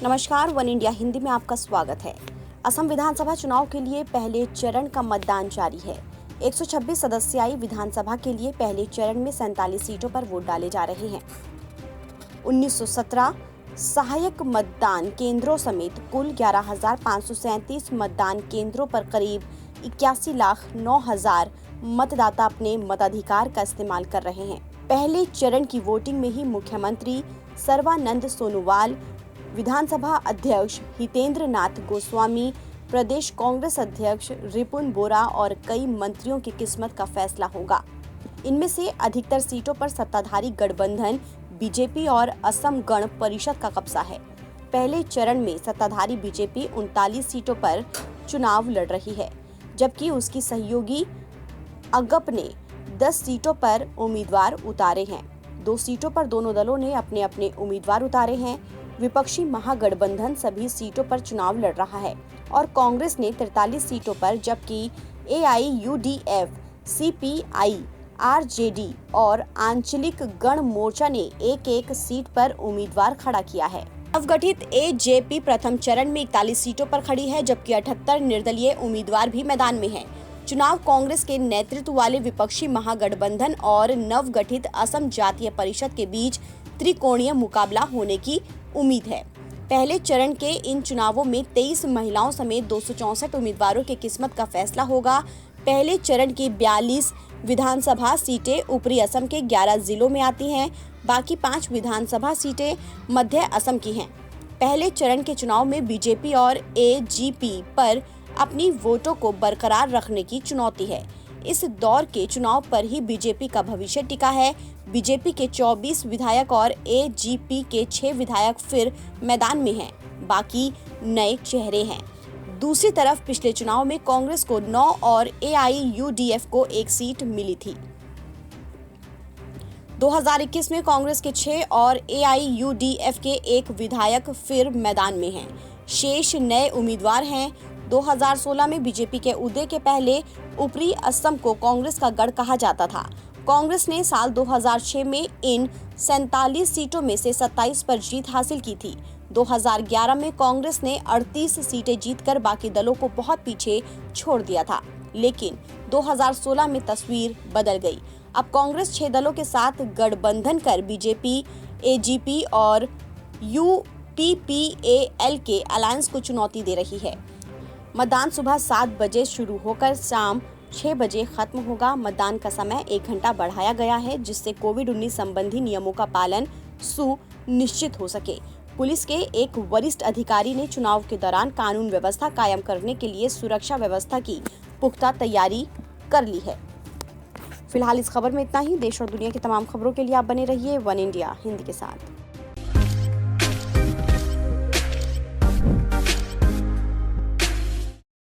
नमस्कार, one India Hindi में आपका स्वागत है। असम विधानसभा चुनाव के लिए पहले चरण का मतदान जारी है। 126 सदस्यीय विधानसभा के लिए पहले चरण में 47 सीटों पर वोट डाले जा रहे हैं। 1917 सहायक मतदान केंद्रों समेत कुल 11,537 मतदान केंद्रों पर करीब 81,09,000 मतदाता अपने मताधिकार का इस्तेमाल कर रहे हैं। पहले चरण की वोटिंग में ही मुख्यमंत्री सर्बानंद सोनोवाल, विधानसभा अध्यक्ष हितेंद्र नाथ गोस्वामी, प्रदेश कांग्रेस अध्यक्ष रिपुन बोरा और कई मंत्रियों की किस्मत का फैसला होगा। इनमें से अधिकतर सीटों पर सत्ताधारी गठबंधन बीजेपी और असम गण परिषद का कब्जा है। पहले चरण में सत्ताधारी बीजेपी 39 सीटों पर चुनाव लड़ रही है, जबकि उसकी सहयोगी अगप ने 10 सीटों पर उम्मीदवार उतारे हैं। 2 सीटों पर दोनों दलों ने अपने अपने उम्मीदवार उतारे हैं। विपक्षी महागठबंधन सभी सीटों पर चुनाव लड़ रहा है और कांग्रेस ने 43 सीटों पर, जबकि AIUDF, CPI, RJD और आंचलिक गण मोर्चा ने एक सीट पर उम्मीदवार खड़ा किया है। नवगठित AJP प्रथम चरण में 41 सीटों पर खड़ी है, जबकि 78 निर्दलीय उम्मीदवार भी मैदान में हैं। चुनाव कांग्रेस के नेतृत्व वाले विपक्षी महागठबंधन और नवगठित असम जातीय परिषद के बीच त्रिकोणीय मुकाबला होने की उम्मीद है। पहले चरण के इन चुनावों में 23 महिलाओं समेत 264 उम्मीदवारों की किस्मत का फैसला होगा। पहले चरण की 42 विधानसभा सीटें ऊपरी असम के 11 जिलों में आती हैं। बाकी 5 विधानसभा सीटें मध्य असम की हैं। पहले चरण के चुनाव में बीजेपी और AGP पर अपनी वोटों को बरकरार रखने की चुनौती है। इस दौर के चुनाव पर ही बीजेपी का भविष्य टिका है। बीजेपी के 24 विधायक और AGP के 6 विधायक फिर मैदान में हैं, बाकी नए चेहरे हैं। दूसरी तरफ पिछले चुनाव में कांग्रेस को 9 और AIUDF को 1 सीट मिली थी। 2021 में कांग्रेस के 6 और AIUDF के 1 विधायक फिर मैदान में हैं। शेष नए उम्मीदवार हैं। 2016 में बीजेपी के उदय के पहले ऊपरी असम को कांग्रेस का गढ़ कहा जाता था। कांग्रेस ने साल 2006 में इन 47 सीटों में से 27 पर जीत हासिल की थी। 2011 में कांग्रेस ने 38 सीटें जीतकर बाकी दलों को बहुत पीछे छोड़ दिया था, लेकिन 2016 में तस्वीर बदल गई। अब कांग्रेस 6 दलों के साथ गठबंधन कर बीजेपी, AGP और UPPAL के अलायंस को चुनौती दे रही है। मतदान सुबह 7 बजे शुरू होकर शाम 6 बजे खत्म होगा। मतदान का समय 1 घंटा बढ़ाया गया है, जिससे कोविड-19 संबंधी नियमों का पालन सुनिश्चित हो सके। पुलिस के एक वरिष्ठ अधिकारी ने चुनाव के दौरान कानून व्यवस्था कायम करने के लिए सुरक्षा व्यवस्था की पुख्ता तैयारी कर ली है। फिलहाल इस खबर में इतना ही। देश और दुनिया की तमाम खबरों के लिए आप बने रहिए वन इंडिया हिंदी के साथ।